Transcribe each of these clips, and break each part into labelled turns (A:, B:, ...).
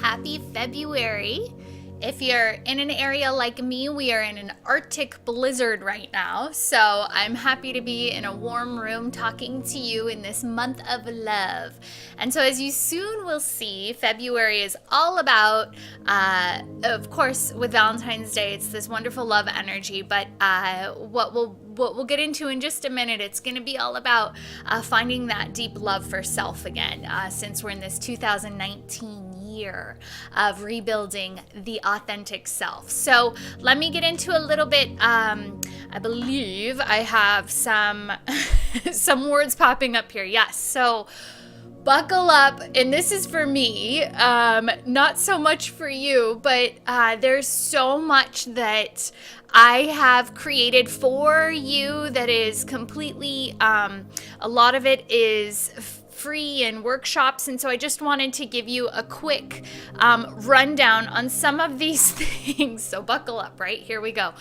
A: happy February. If you're in an area like me, we are in an Arctic blizzard right now, so I'm happy to be in a warm room talking to you in this month of love. And so as you soon will see, February is all about, of course, with Valentine's Day, it's this wonderful love energy, but what we'll get into in just a minute, it's going to be all about finding that deep love for self again, since we're in this 2019 year of rebuilding the authentic self. So let me get into a little bit. I believe I have some some words popping up here. Yes. So buckle up, and this is for me, not so much for you, but there's so much that I have created for you that is completely, a lot of it is free and workshops, and so I just wanted to give you a quick rundown on some of these things. So buckle up, right? Here we go.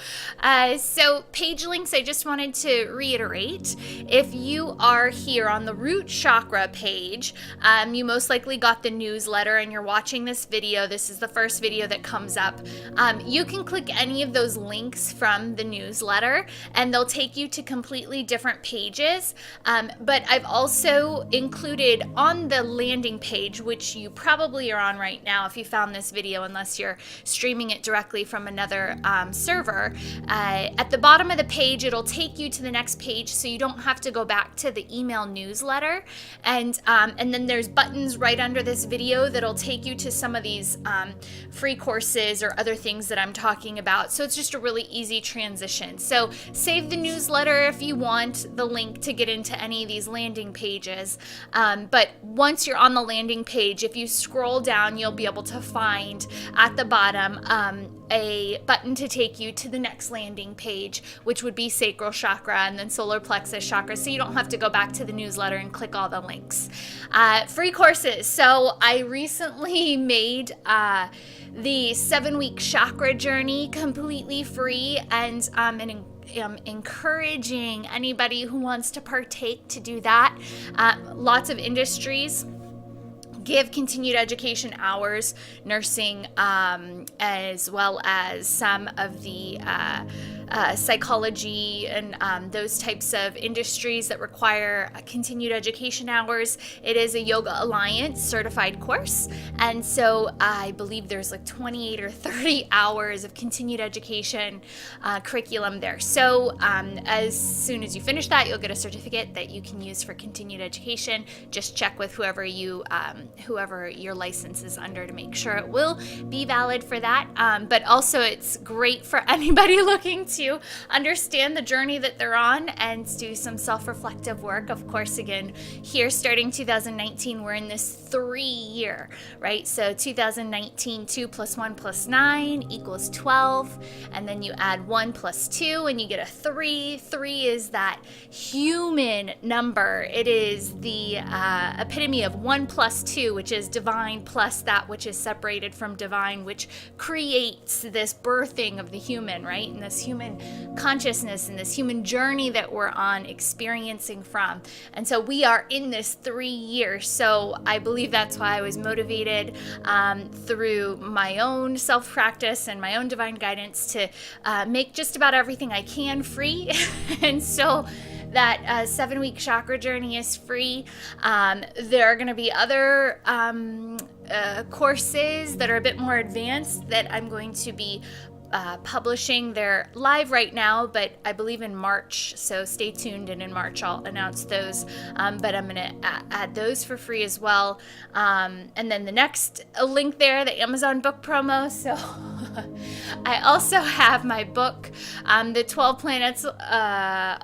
A: So page links, I just wanted to reiterate. If you are here on the Root Chakra page, you most likely got the newsletter and you're watching this video. This is the first video that comes up. You can click any of those links from the newsletter and they'll take you to completely different pages. But I've also included on the landing page, which you probably are on right now if you found this video, unless you're streaming it directly from another server, at the bottom of the page it'll take you to the next page, so you don't have to go back to the email newsletter, and then there's buttons right under this video that'll take you to some of these free courses or other things that I'm talking about. So it's just a really easy transition. So save the newsletter if you want the link to get into any of these landing pages. But once you're on the landing page, if you scroll down, you'll be able to find at the bottom a button to take you to the next landing page, which would be sacral chakra and then solar plexus chakra, so you don't have to go back to the newsletter and click all the links. Free courses. So I recently made the 7-week chakra journey completely free, and I'm encouraging anybody who wants to partake to do that. Lots of industries give continued education hours, nursing, as well as some of the psychology and those types of industries that require continued education hours. It is a Yoga Alliance certified course, and so I believe there's like 28 or 30 hours of continued education curriculum there. So as soon as you finish that, you'll get a certificate that you can use for continued education. Just check with whoever your license is under to make sure it will be valid for that. But also it's great for anybody looking to understand the journey that they're on and do some self-reflective work. Of course, again, here starting 2019, we're in this 3-year, right? So 2019, 2 + 1 + 9 = 12. And then you add 1 + 2 and you get a 3. 3 is that human number. It is the epitome of 1 + 2, which is divine plus that which is separated from divine, which creates this birthing of the human, right? And this human consciousness and this human journey that we're on experiencing from. And so we are in this 3 years. So I believe that's why I was motivated through my own self-practice and my own divine guidance to make just about everything I can free. And so that 7-week chakra journey is free. There are going to be other courses that are a bit more advanced that I'm going to be publishing. They're live right now, but I believe in March, so stay tuned, and in March I'll announce those, but I'm going to add those for free as well. And then the next link there, the Amazon book promo. So I also have my book, The 12 Planets,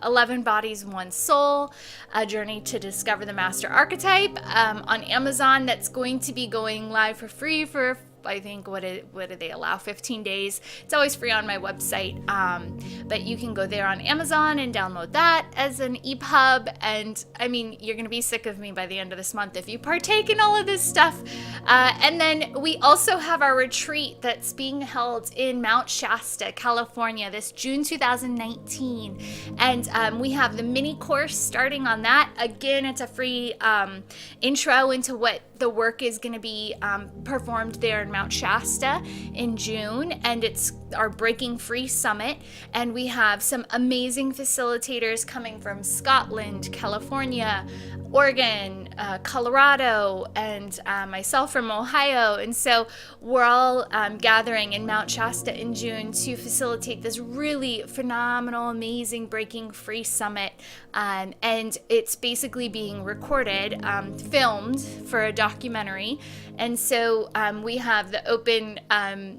A: 11 Bodies, 1 Soul, A Journey to Discover the Master Archetype, on Amazon. That's going to be going live for free for, I think, what do they allow, 15 days. It's always free on my website, but you can go there on Amazon and download that as an EPUB. And I mean, you're gonna be sick of me by the end of this month if you partake in all of this stuff. And then we also have our retreat that's being held in Mount Shasta, California, this June 2019, and we have the mini course starting on that. Again, it's a free intro into what the work is going to be performed there in Mount Shasta in June, and it's our Breaking Free Summit. And we have some amazing facilitators coming from Scotland, California, Oregon, Colorado, and myself from Ohio. And so we're all gathering in Mount Shasta in June to facilitate this really phenomenal, amazing Breaking Free Summit. And it's basically being recorded, filmed for a documentary. And so we have the open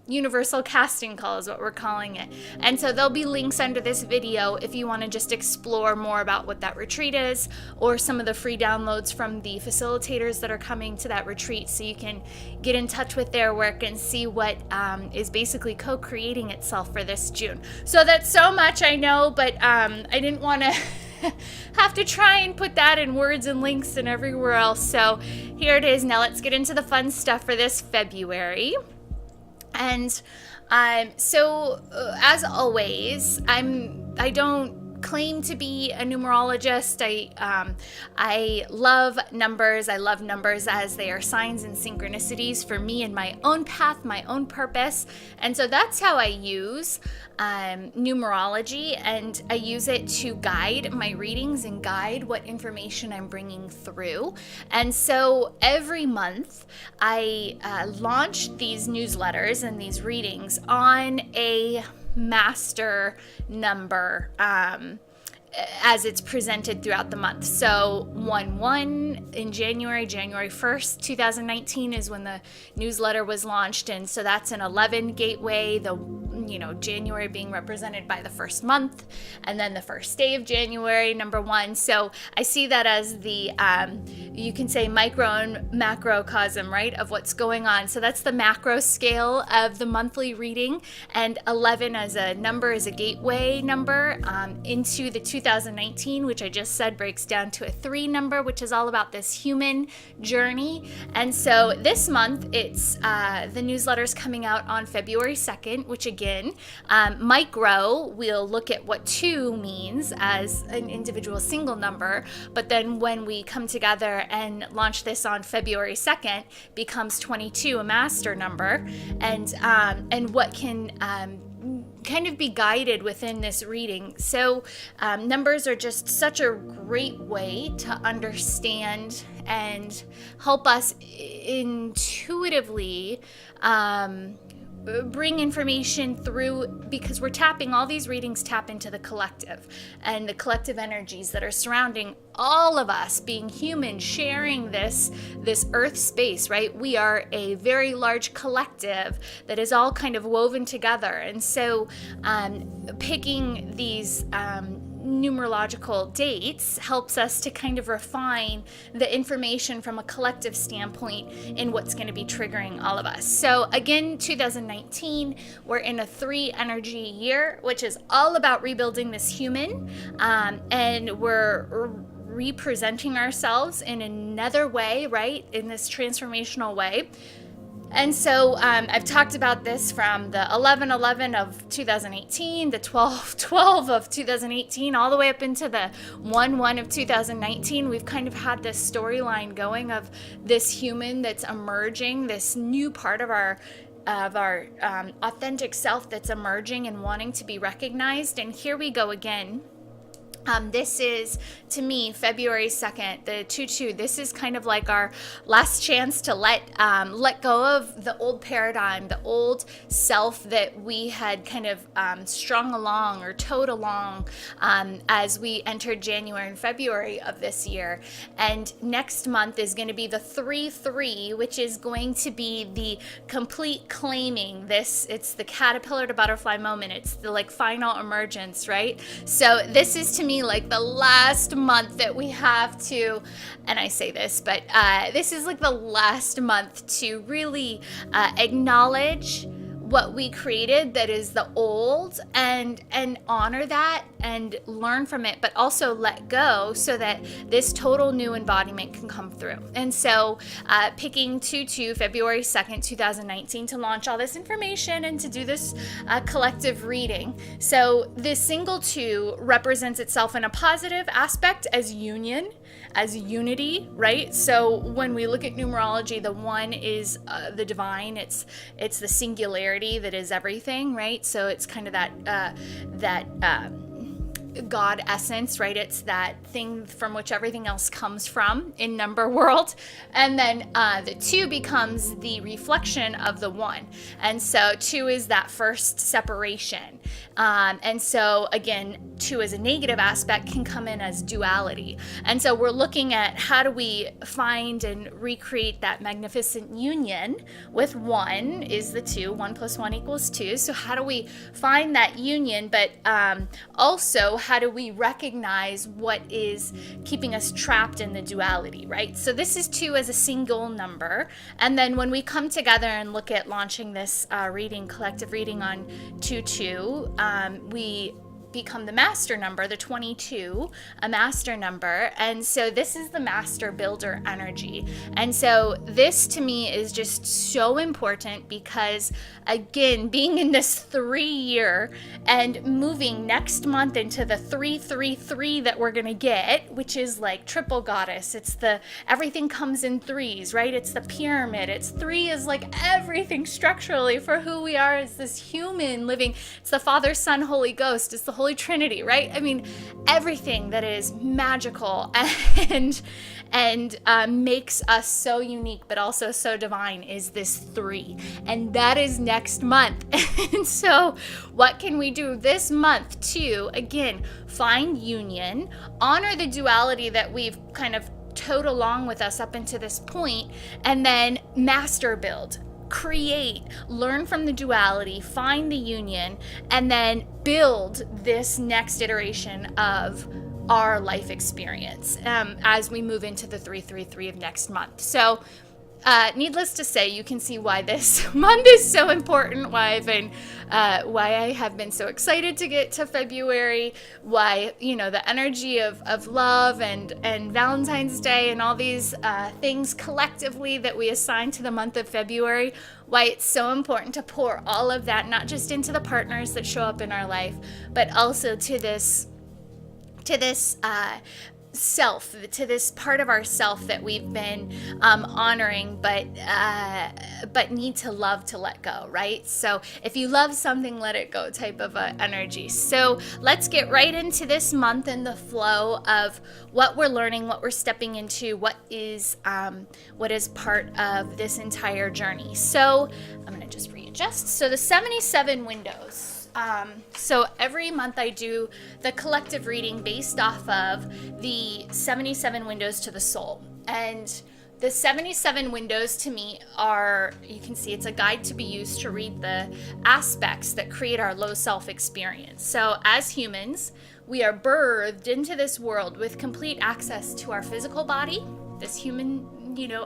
A: universal casting call is what we're calling it. And so there'll be links under this video if you want to just explore more about what that retreat is, or some of the free downloads from the facilitators that are coming to that retreat, so you can get in touch with their work and see what is basically co-creating itself for this June. So that's so much, I know, but I didn't want to have to try and put that in words and links and everywhere else. So here it is. Now let's get into the fun stuff for this February. And so as always, I don't claim to be a numerologist. I love numbers. I love numbers as they are signs and synchronicities for me and my own path, my own purpose. And so that's how I use numerology, and I use it to guide my readings and guide what information I'm bringing through. And so every month I launch these newsletters and these readings on a master number as it's presented throughout the month. So 1/1 in January 1st, 2019 is when the newsletter was launched. And so that's an 11 gateway, January being represented by the first month, and then the first day of January, number 1. So I see that as the, you can say micro and macrocosm, right, of what's going on. So that's the macro scale of the monthly reading, and 11 as a number is a gateway number into the 2019, which I just said breaks down to a 3 number, which is all about this human journey. And so this month, it's the newsletter's coming out on February 2nd, which again, micro, we'll look at what 2 means as an individual single number, but then when we come together and launch this on February 2nd, becomes 22, a master number, and what can kind of be guided within this reading. So numbers are just such a great way to understand and help us intuitively bring information through, because we're tapping, all these readings tap into the collective and the collective energies that are surrounding all of us being human, sharing this earth space, right? We are a very large collective that is all kind of woven together. And so picking these numerological dates helps us to kind of refine the information from a collective standpoint in what's going to be triggering all of us. So again, 2019, we're in a 3 energy year, which is all about rebuilding this human, and we're representing ourselves in another way, right, in this transformational way. And so I've talked about this from the 11/11 of 2018, the 12/12 of 2018, all the way up into the 1/1 of 2019. We've kind of had this storyline going of this human that's emerging, this new part of our authentic self that's emerging and wanting to be recognized. And here we go again. This is, to me, February 2nd, the Tootoo. This is kind of like our last chance to let go of the old paradigm, the old self that we had kind of strung along or towed along as we entered January and February of this year. And next month is going to be the 3/3, which is going to be the complete claiming. It's the caterpillar to butterfly moment. It's the final emergence, right? So this is, to me, like the last month that we have to, and I say this, but this is like the last month to really acknowledge what we created that is the old, and honor that and learn from it, but also let go so that this total new embodiment can come through. And so picking Tootoo February 2nd, 2019 to launch all this information and to do this collective reading. So this single 2 represents itself in a positive aspect as union, as unity, right? So when we look at numerology, the one is the divine. It's the singularity that is everything, right? So it's kind of that God essence, right? It's that thing from which everything else comes from in number world. And then the two becomes the reflection of the one. And so two is that first separation. And so again, two as a negative aspect can come in as duality. And so we're looking at how do we find and recreate that magnificent union with one is the two, 1 + 1 = 2. So how do we find that union? But also, how do we recognize what is keeping us trapped in the duality, right? So this is 2 as a single number. And then when we come together and look at launching this collective reading on Tootoo, we become the master number, the 22, a master number. And so this is the master builder energy. And so this to me is just so important because, again, being in this 3-year and moving next month into the 333 that we're going to get, which is like triple goddess. It's the everything comes in threes, right? It's the pyramid. It's 3 is like everything structurally for who we are as this human living. It's the Father, Son, Holy Ghost. It's the Holy Trinity, right? I mean, everything that is magical and makes us so unique, but also so divine is this 3. And that is next month. And so what can we do this month to, again, find union, honor the duality that we've kind of towed along with us up into this point, and then master build, create, learn from the duality, find the union, and then build this next iteration of our life experience as we move into the 333 of next month. So needless to say, you can see why this month is so important, why I have been so excited to get to February, why, the energy of love and Valentine's Day and all these things collectively that we assign to the month of February, why it's so important to pour all of that, not just into the partners that show up in our life, but also to this self, to this part of ourself that we've been honoring, but need to love to let go, right? So if you love something, let it go type of energy. So let's get right into this month and the flow of what we're learning, what we're stepping into, what is part of this entire journey. So I'm going to just readjust. So the 77 windows. So every month I do the collective reading based off of the 77 windows to the soul. And the 77 windows to me are, you can see it's a guide to be used to read the aspects that create our low self experience. So as humans, we are birthed into this world with complete access to our physical body, this human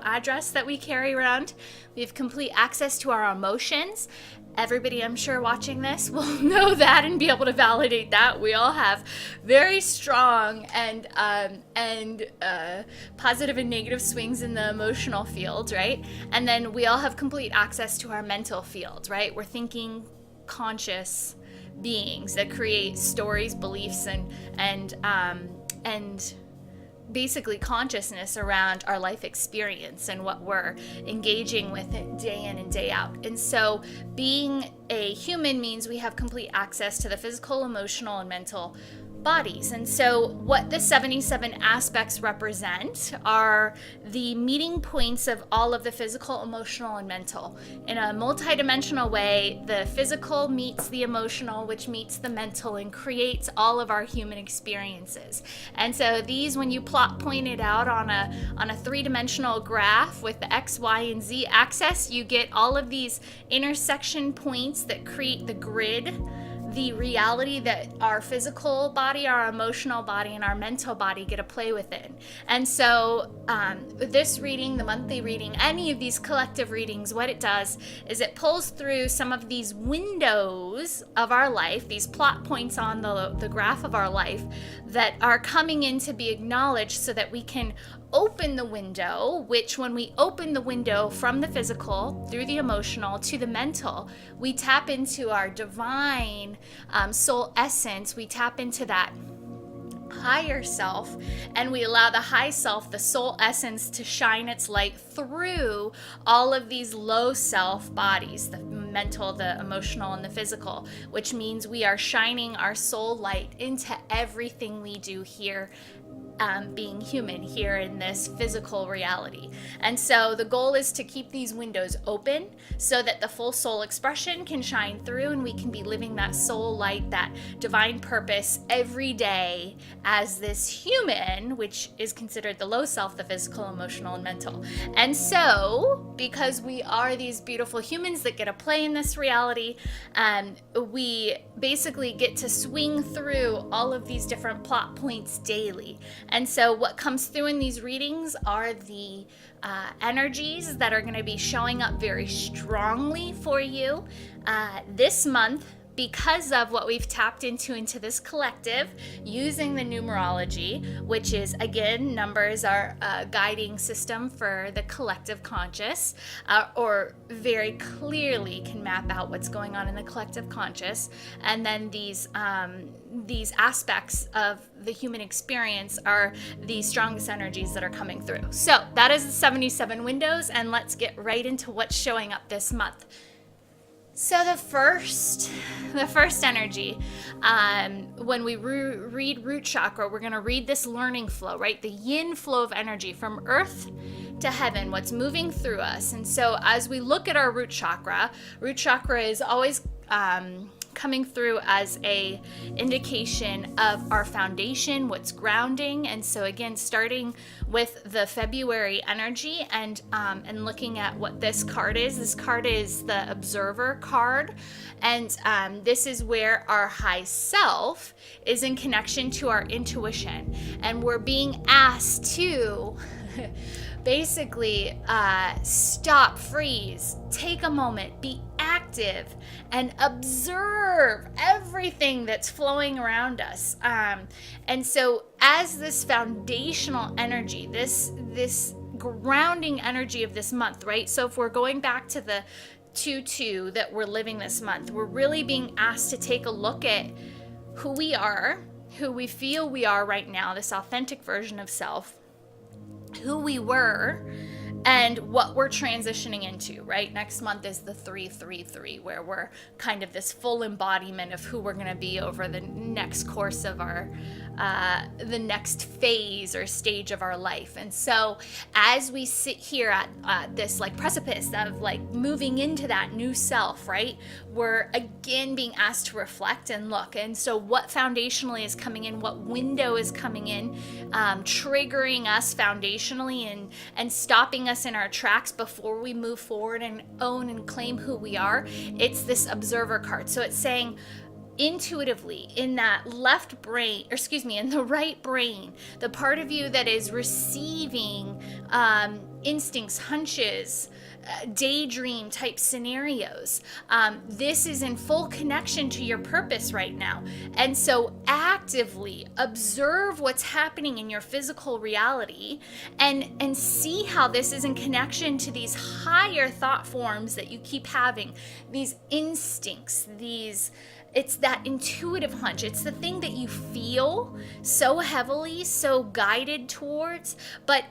A: address that we carry around. We have complete access to our emotions. Everybody, I'm sure, watching this will know that and be able to validate that. We all have very strong and positive and negative swings in the emotional field, right? And then we all have complete access to our mental field, right? We're thinking, conscious beings that create stories, beliefs, and basically consciousness around our life experience and what we're engaging with it day in and day out. And so being a human means we have complete access to the physical, emotional, and mental bodies. And so what the 77 aspects represent are the meeting points of all of the physical, emotional, and mental. In a multidimensional way, the physical meets the emotional, which meets the mental, and creates all of our human experiences. And so these, when you point it out on a 3-dimensional graph with the X, Y, and Z axis, you get all of these intersection points that create the grid, the reality that our physical body, our emotional body, and our mental body get to play within. And so this reading, the monthly reading, any of these collective readings, what it does is it pulls through some of these windows of our life, these plot points on the graph of our life that are coming in to be acknowledged so that we can open the window, which when we open the window from the physical through the emotional to the mental, we tap into our divine soul essence. We tap into that higher self, and we allow the high self, the soul essence, to shine its light through all of these low self bodies, the mental, the emotional, and the physical, which means we are shining our soul light into everything we do here, being human here in this physical reality. And so the goal is to keep these windows open so that the full soul expression can shine through, and we can be living that soul light, that divine purpose every day as this human, which is considered the low self, the physical, emotional, and mental. And so, because we are these beautiful humans that get a play in this reality, we basically get to swing through all of these different plot points daily. And so what comes through in these readings are the energies that are going to be showing up very strongly for you this month, because of what we've tapped into this collective using the numerology, which is, again, numbers are a guiding system for the collective conscious, or very clearly can map out what's going on in the collective conscious. And then these aspects of the human experience are the strongest energies that are coming through. So that is the 77 windows, and let's get right into what's showing up this month. So the first energy, when we read root chakra, we're going to read this learning flow, right? The yin flow of energy from earth to heaven, what's moving through us. And so as we look at our root chakra is always coming through as a indication of our foundation, what's grounding. And so again, starting with the February energy and looking at what this card is. This card is the Observer card, and this is where our high self is in connection to our intuition, and we're being asked to basically stop, freeze, take a moment, be active, and observe everything that's flowing around us. And so as this foundational energy, this grounding energy of this month, right? So if we're going back to the 2-2 that we're living this month, we're really being asked to take a look at who we are, who we feel we are right now, this authentic version of self, who we were, and what we're transitioning into, right? Next month is the 3-3-3, where we're kind of this full embodiment of who we're going to be over the next course of our, the next phase or stage of our life. And so as we sit here at this like precipice of like moving into that new self, right? We're again being asked to reflect and look. And so what foundationally is coming in, what window is coming in, triggering us foundationally and stopping us in our tracks before we move forward and own and claim who we are. It's this Observer card. So it's saying intuitively in that left brain, or excuse me, in the right brain, the part of you that is receiving instincts, hunches, daydream type scenarios. This is in full connection to your purpose right now. And so actively observe what's happening in your physical reality and see how this is in connection to these higher thought forms that you keep having, these instincts, it's that intuitive hunch. It's the thing that you feel so heavily, so guided towards, but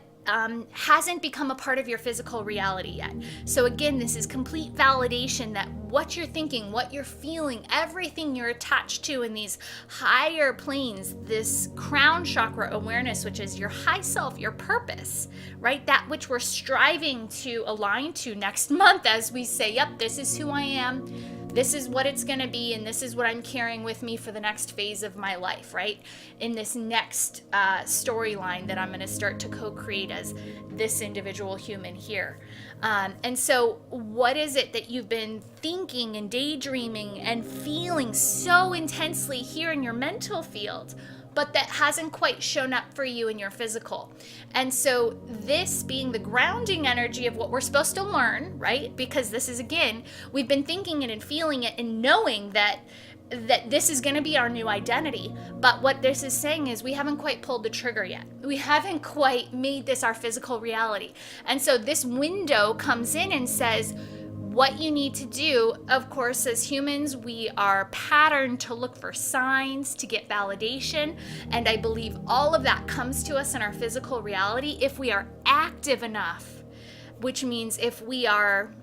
A: hasn't become a part of your physical reality yet. So again, this is complete validation that what you're thinking, what you're feeling, everything you're attached to in these higher planes, this crown chakra awareness, which is your high self, your purpose, right? That which we're striving to align to next month as we say, yep, this is who I am. This is what it's going to be, and this is what I'm carrying with me for the next phase of my life, right? In this next storyline that I'm going to start to co-create as this individual human here. And so what is it that you've been thinking and daydreaming and feeling so intensely here in your mental field, but that hasn't quite shown up for you in your physical? And so this being the grounding energy of what we're supposed to learn, right? Because this is, again, we've been thinking it and feeling it and knowing that this is going to be our new identity. But what this is saying is we haven't quite pulled the trigger yet. We haven't quite made this our physical reality. And so this window comes in and says, what you need to do, of course, as humans, we are patterned to look for signs, to get validation. And I believe all of that comes to us in our physical reality if we are active enough, which means if we are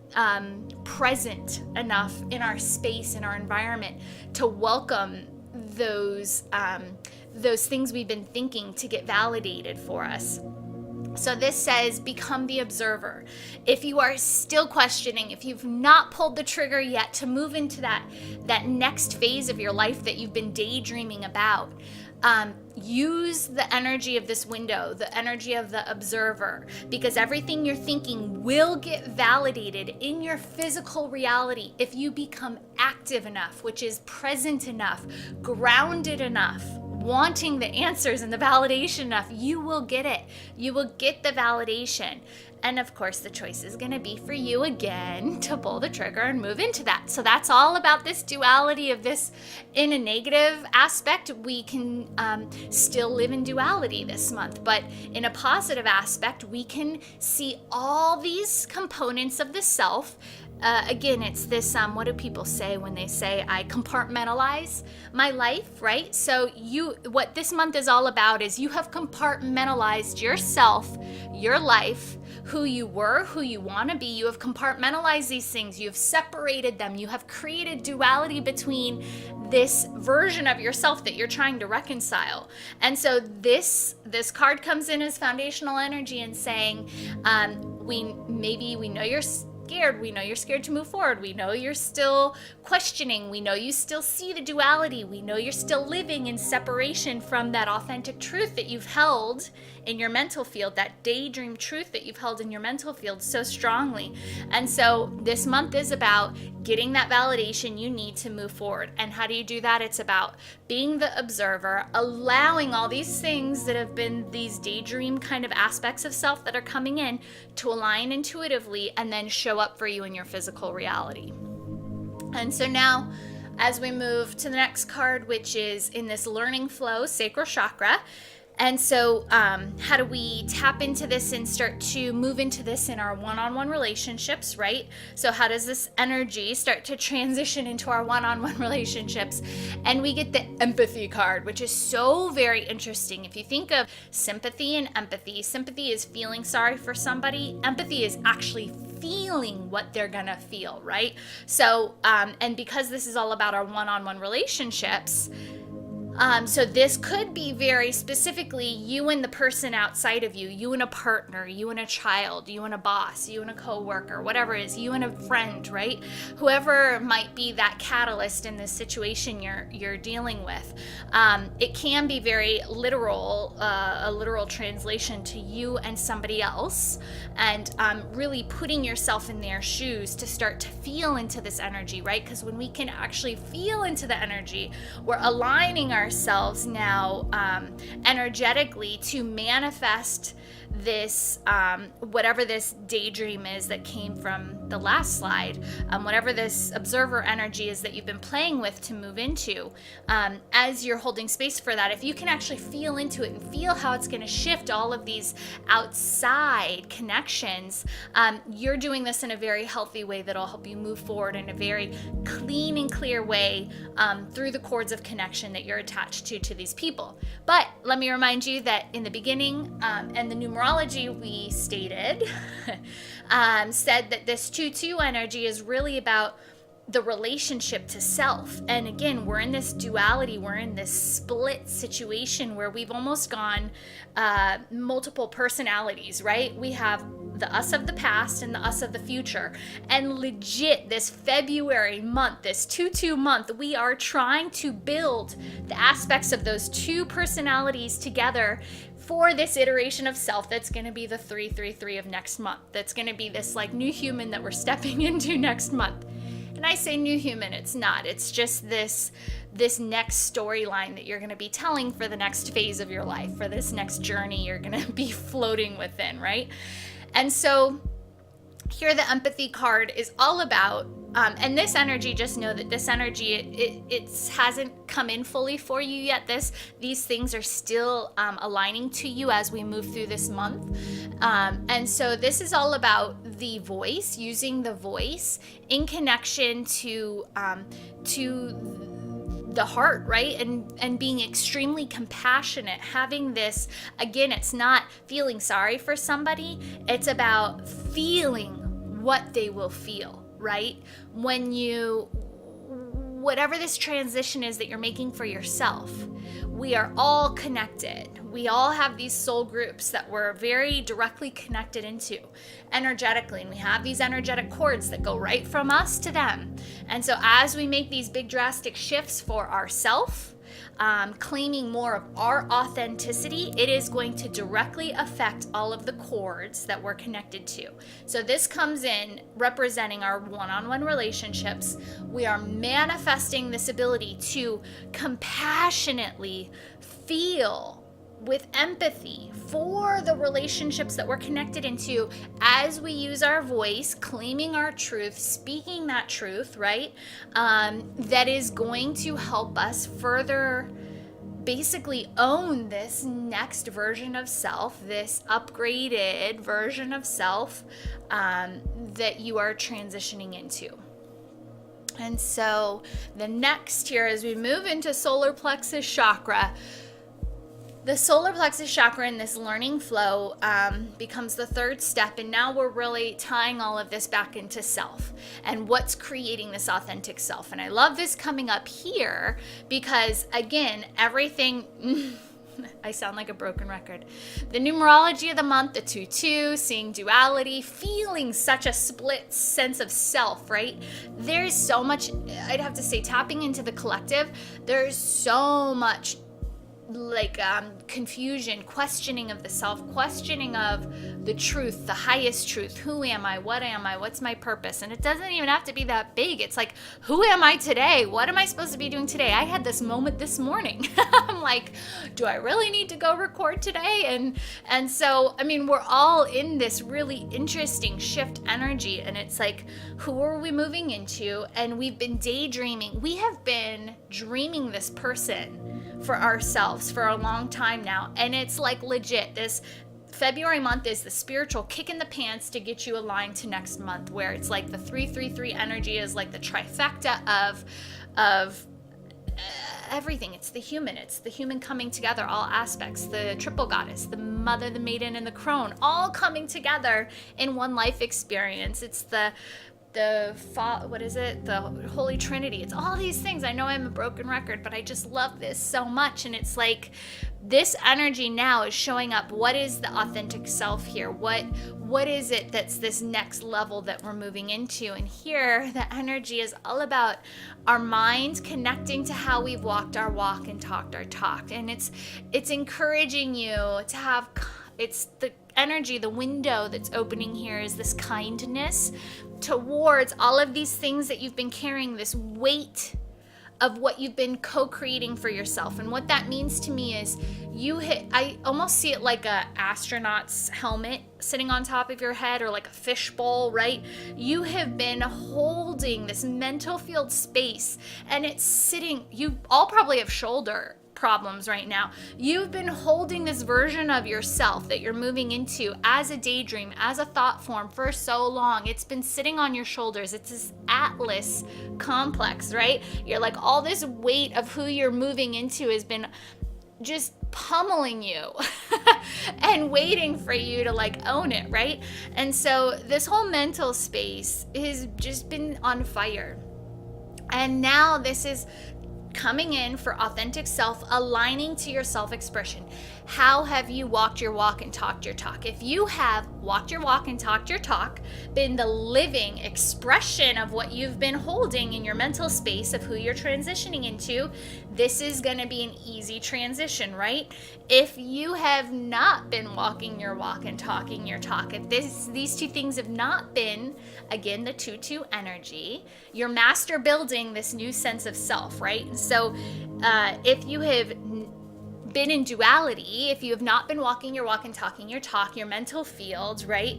A: present enough in our space, in our environment, to welcome those things we've been thinking to get validated for us. So this says, become the observer. If you are still questioning, if you've not pulled the trigger yet to move into that next phase of your life that you've been daydreaming about, use the energy of this window, the energy of the observer, because everything you're thinking will get validated in your physical reality if you become active enough, which is present enough, grounded enough, wanting the answers and the validation enough. You will get it. You will get the validation. And of course, the choice is going to be for you again to pull the trigger and move into that. So that's all about this duality of this. In a negative aspect, we can still live in duality this month. But in a positive aspect, we can see all these components of the self. Again, it's this, what do people say when they say, I compartmentalize my life, right? So what this month is all about is you have compartmentalized yourself, your life, who you were, who you want to be. You have compartmentalized these things. You have separated them. You have created duality between this version of yourself that you're trying to reconcile. And so this card comes in as foundational energy and saying, we know you're scared. We know you're scared to move forward. We know you're still questioning. We know you still see the duality. We know you're still living in separation from that authentic truth that you've held in your mental field, that daydream truth that you've held in your mental field so strongly. And so this month is about getting that validation you need to move forward. And how do you do that? It's about being the observer, allowing all these things that have been these daydream kind of aspects of self that are coming in to align intuitively and then show up for you in your physical reality. And so now, as we move to the next card, which is in this learning flow, sacral chakra. And so how do we tap into this and start to move into this in our one-on-one relationships, right? So how does this energy start to transition into our one-on-one relationships? And we get the empathy card, which is so very interesting. If you think of sympathy and empathy, sympathy is feeling sorry for somebody. Empathy is actually feeling what they're gonna feel, right? So, and because this is all about our one-on-one relationships, so this could be very specifically you and the person outside of you, you and a partner, you and a child, you and a boss, you and a coworker, whatever it is, you and a friend, right? Whoever might be that catalyst in this situation you're dealing with. It can be very literal, a literal translation to you and somebody else, and really putting yourself in their shoes to start to feel into this energy, right? Because when we can actually feel into the energy, we're aligning ourselves now energetically to manifest this whatever this daydream is that came from the last slide, whatever this observer energy is that you've been playing with to move into, as you're holding space for that, if you can actually feel into it and feel how it's going to shift all of these outside connections, you're doing this in a very healthy way that'll help you move forward in a very clean and clear way through the cords of connection that you're attached to these people. But let me remind you that in the beginning, and the numerology we stated said that this Tootoo energy is really about the relationship to self. And again, we're in this duality, we're in this split situation where we've almost gone multiple personalities, right? We have the us of the past and the us of the future. And legit, this February month, this Tootoo month, we are trying to build the aspects of those two personalities together for this iteration of self that's going to be the 333 of next month. That's going to be this like new human that we're stepping into next month. And I say new human, it's not. It's just this next storyline that you're going to be telling for the next phase of your life, for this next journey you're going to be floating within, right? And so here the empathy card is all about, and this energy, just know that this energy, it hasn't come in fully for you yet. These things are still aligning to you as we move through this month. And so this is all about the voice, using the voice in connection to the heart, right? And being extremely compassionate, having this, again, it's not feeling sorry for somebody, it's about feeling what they will feel, right? When you, whatever this transition is that you're making for yourself, we are all connected. We all have these soul groups that we're very directly connected into energetically, and we have these energetic cords that go right from us to them. And so as we make these big drastic shifts for ourselves, claiming more of our authenticity, it is going to directly affect all of the cords that we're connected to. So this comes in representing our one-on-one relationships. We are manifesting this ability to compassionately feel with empathy for the relationships that we're connected into as we use our voice, claiming our truth, speaking that truth, right? That is going to help us further basically own this next version of self, this upgraded version of self that you are transitioning into. And so the next here, as we move into solar plexus chakra, the solar plexus chakra in this learning flow becomes the third step, and now we're really tying all of this back into self and what's creating this authentic self. And I love this coming up here because, again, everything... I sound like a broken record. The numerology of the month, the Tootoo, seeing duality, feeling such a split sense of self, right? There's so much, I'd have to say, tapping into the collective, there's so much confusion, questioning of the self, questioning of the truth, the highest truth. Who am I? What am I? What's my purpose? And it doesn't even have to be that big. It's like, who am I today? What am I supposed to be doing today? I had this moment this morning. I'm like, do I really need to go record today? And so, I mean, we're all in this really interesting shift energy, and it's like, who are we moving into? And we've been daydreaming. We have been dreaming this person for ourselves for a long time now, and it's like legit. This February month is the spiritual kick in the pants to get you aligned to next month, where it's like the 333 energy is like the trifecta of everything. It's the human coming together, all aspects, the triple goddess, the mother, the maiden, and the crone, all coming together in one life experience. It's the Holy Trinity. It's all these things. I know I'm a broken record, but I just love this so much. And it's like this energy now is showing up. What is the authentic self here? What is it that's this next level that we're moving into? And here the energy is all about our mind connecting to how we've walked our walk and talked our talk. And it's encouraging you to have, it's the energy, the window that's opening here is this kindness towards all of these things that you've been carrying, this weight of what you've been co-creating for yourself. And what that means to me is I almost see it like a astronaut's helmet sitting on top of your head, or like a fishbowl, right? You have been holding this mental field space, and it's sitting, you all probably have shoulder problems right now. You've been holding this version of yourself that you're moving into as a daydream, as a thought form for so long. It's been sitting on your shoulders. It's this Atlas complex, right? You're like, all this weight of who you're moving into has been just pummeling you and waiting for you to like own it, right? And so this whole mental space has just been on fire. And now this is coming in for authentic self, aligning to your self-expression. How have you walked your walk and talked your talk? If you have walked your walk and talked your talk, been the living expression of what you've been holding in your mental space of who you're transitioning into, this is going to be an easy transition, right? If you have not been walking your walk and talking your talk, if these two things have not been, again, the Tootoo energy, you're master building this new sense of self, right? And so if you have been in duality, if you have not been walking your walk and talking your talk, your mental field, right?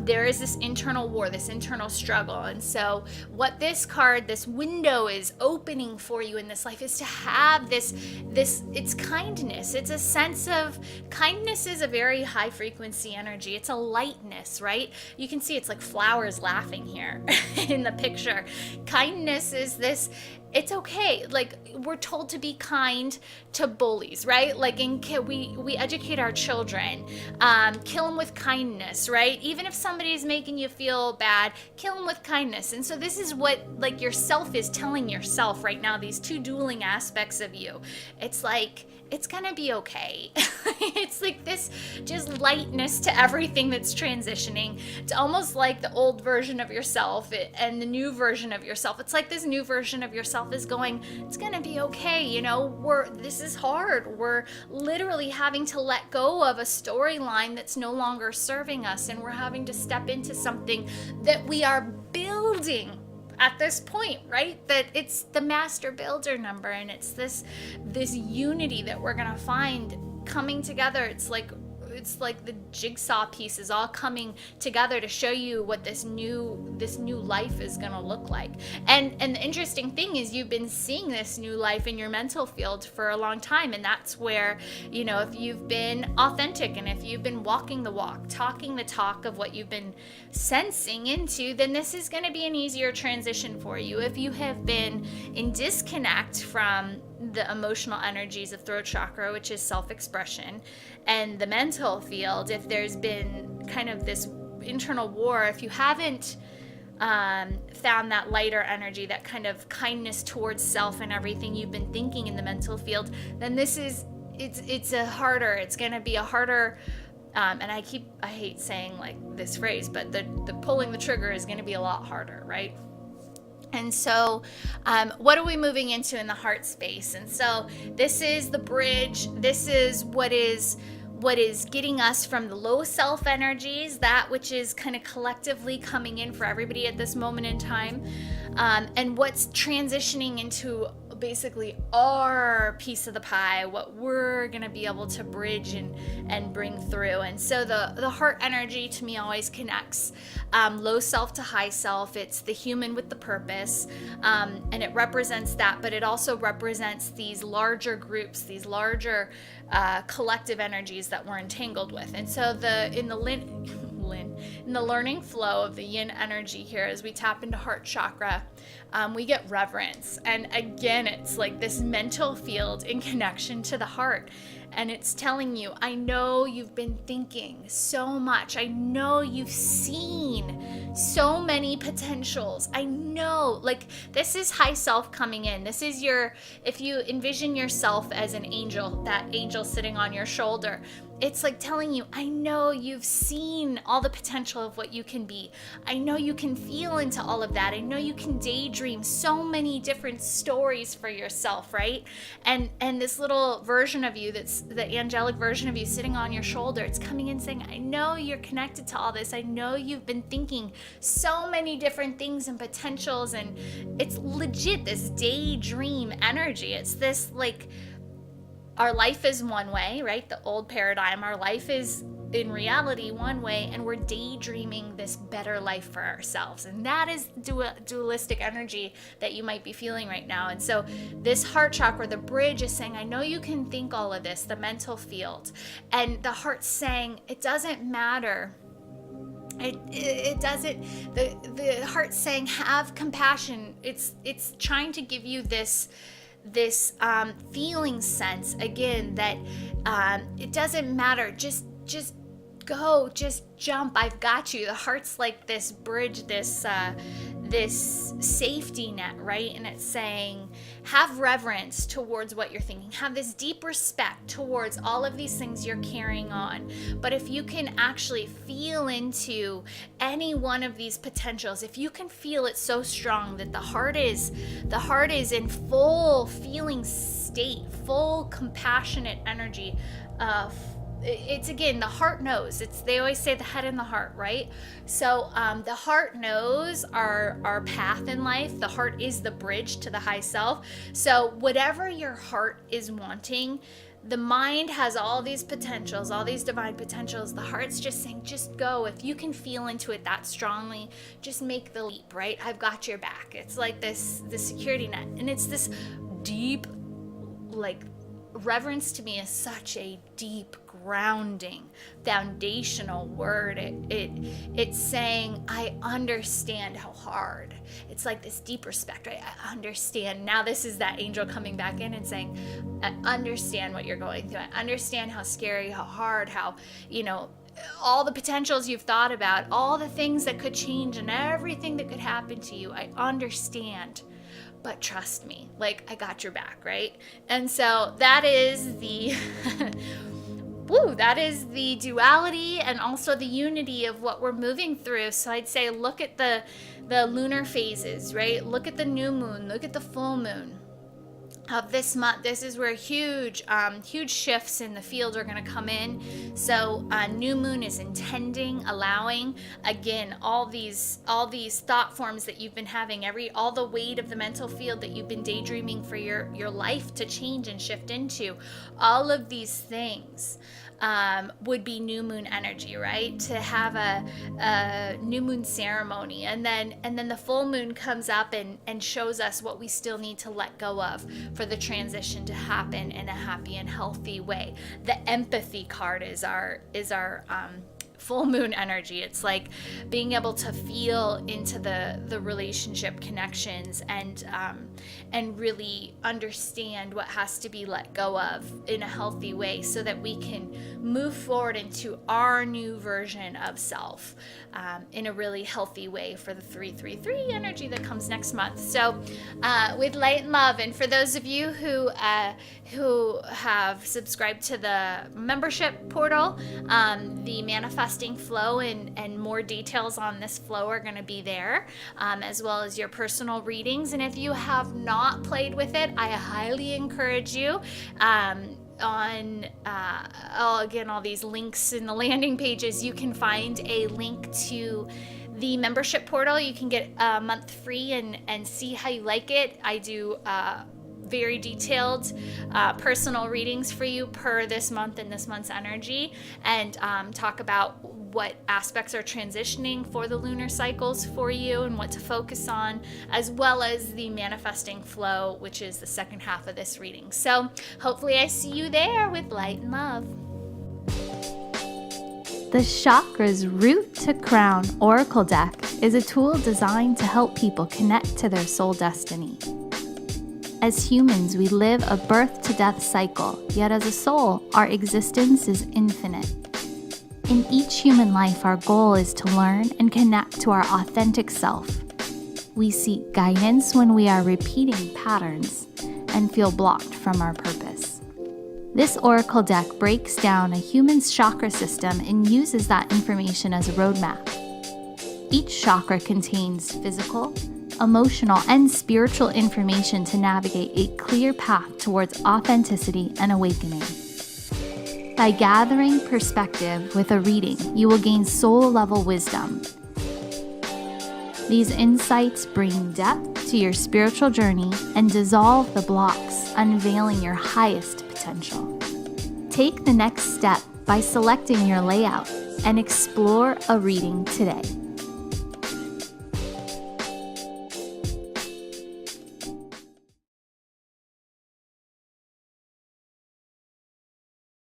A: There is this internal war, this internal struggle. And so what this card, this window is opening for you in this life is to have this, it's kindness. It's a sense of kindness is a very high frequency energy. It's a lightness, right? You can see it's like flowers laughing here in the picture. Kindness is this, it's okay. Like, we're told to be kind to bullies, right? Like, we educate our children, kill them with kindness, right? Even if somebody's making you feel bad, kill them with kindness. And so this is what, like, yourself is telling yourself right now, these two dueling aspects of you. It's like, it's gonna be okay. It's like this just lightness to everything that's transitioning. It's almost like the old version of yourself and the new version of yourself. It's like this new version of yourself is going, it's gonna be okay, you know, this is hard. We're literally having to let go of a storyline that's no longer serving us, and we're having to step into something that we are building at this point, right? That it's the master builder number, and it's this unity that we're gonna find coming together. It's like the jigsaw pieces all coming together to show you what this new life is going to look like. And the interesting thing is, you've been seeing this new life in your mental field for a long time, and that's where, you know, if you've been authentic and if you've been walking the walk, talking the talk of what you've been sensing into, then this is going to be an easier transition for you. If you have been in disconnect from the emotional energies of throat chakra, which is self-expression, and the mental field, if there's been kind of this internal war, if you haven't found that lighter energy, that kind of kindness towards self and everything you've been thinking in the mental field, then this is, it's going to be a harder, and I hate saying like this phrase, but the pulling the trigger is going to be a lot harder, right? And so what are we moving into in the heart space? And so this is the bridge. This is what is getting us from the low self energies, that which is kind of collectively coming in for everybody at this moment in time, and what's transitioning into basically our piece of the pie, what we're going to be able to bridge and bring through. And so the heart energy to me always connects low self to high self. It's the human with the purpose, and it represents that, but it also represents these larger groups, these larger collective energies that we're entangled with. And so in the learning flow of the yin energy here, as we tap into heart chakra, we get reverence. And again, it's like this mental field in connection to the heart. And it's telling you, I know you've been thinking so much. I know you've seen so many potentials. I know, like, this is high self coming in. This is if you envision yourself as an angel, that angel sitting on your shoulder, it's like telling you, I know you've seen all the potential of what you can be. I know you can feel into all of that. I know you can daydream so many different stories for yourself, right? And this little version of you, that's the angelic version of you sitting on your shoulder, it's coming in saying, I know you're connected to all this. I know you've been thinking so many different things and potentials, and it's legit this daydream energy. It's this, like, our life is one way, right? The old paradigm, our life is in reality one way, and we're daydreaming this better life for ourselves. And that is dualistic energy that you might be feeling right now. And so this heart chakra, the bridge, is saying, I know you can think all of this, the mental field. And the heart's saying, it doesn't matter. It doesn't, the heart's saying, have compassion. It's trying to give you this feeling sense again, that it doesn't matter, just go, just jump, I've got you. The heart's like this bridge, this safety net, right? And it's saying, have reverence towards what you're thinking, have this deep respect towards all of these things you're carrying on. But if you can actually feel into any one of these potentials, if you can feel it so strong that the heart is in full feeling state, full compassionate energy, it's again, the heart knows. They always say the head and the heart, right? So the heart knows our path in life. The heart is the bridge to the high self. So whatever your heart is wanting, the mind has all these potentials, all these divine potentials. The heart's just saying, just go. If you can feel into it that strongly, just make the leap, right? I've got your back. It's like this security net. And it's this deep, like, reverence to me is such a deep, grounding, foundational word. It's saying, I understand how hard. It's like this deep respect, right? I understand. Now this is that angel coming back in and saying, I understand what you're going through. I understand how scary, how hard, how, all the potentials you've thought about, all the things that could change and everything that could happen to you. I understand. But trust me, like, I got your back, right? And so that is the that is the duality and also the unity of what we're moving through. So I'd say look at the lunar phases, right? Look at the new moon, look at the full moon of this month. This is where huge shifts in the field are going to come in. So new moon is intending, allowing, again, all these thought forms that you've been having, all the weight of the mental field that you've been daydreaming for your life to change and shift into. All of these things would be new moon energy, right? To have a new moon ceremony, and then the full moon comes up and shows us what we still need to let go of for the transition to happen in a happy and healthy way. The empathy card is our full moon energy. It's like being able to feel into the relationship connections and really understand what has to be let go of in a healthy way so that we can move forward into our new version of self in a really healthy way for the 333 energy that comes next month. So with light and love, and for those of you who have subscribed to the membership portal, the manifesting flow and more details on this flow are going to be there, as well as your personal readings. And if you have not played with it, I highly encourage you again, all these links in the landing pages, you can find a link to the membership portal. You can get a month free and see how you like it. I do very detailed personal readings for you per this month and this month's energy, and talk about what aspects are transitioning for the lunar cycles for you and what to focus on, as well as the manifesting flow, which is the second half of this reading. So hopefully I see you there with light and love.
B: The Chakra's Root to Crown Oracle deck is a tool designed to help people connect to their soul destiny. As humans, we live a birth to death cycle, yet as a soul, our existence is infinite. In each human life, our goal is to learn and connect to our authentic self. We seek guidance when we are repeating patterns and feel blocked from our purpose. This oracle deck breaks down a human's chakra system and uses that information as a roadmap. Each chakra contains physical, emotional, and spiritual information to navigate a clear path towards authenticity and awakening. By gathering perspective with a reading, you will gain soul-level wisdom. These insights bring depth to your spiritual journey and dissolve the blocks, unveiling your highest potential. Take the next step by selecting your layout and explore a reading today.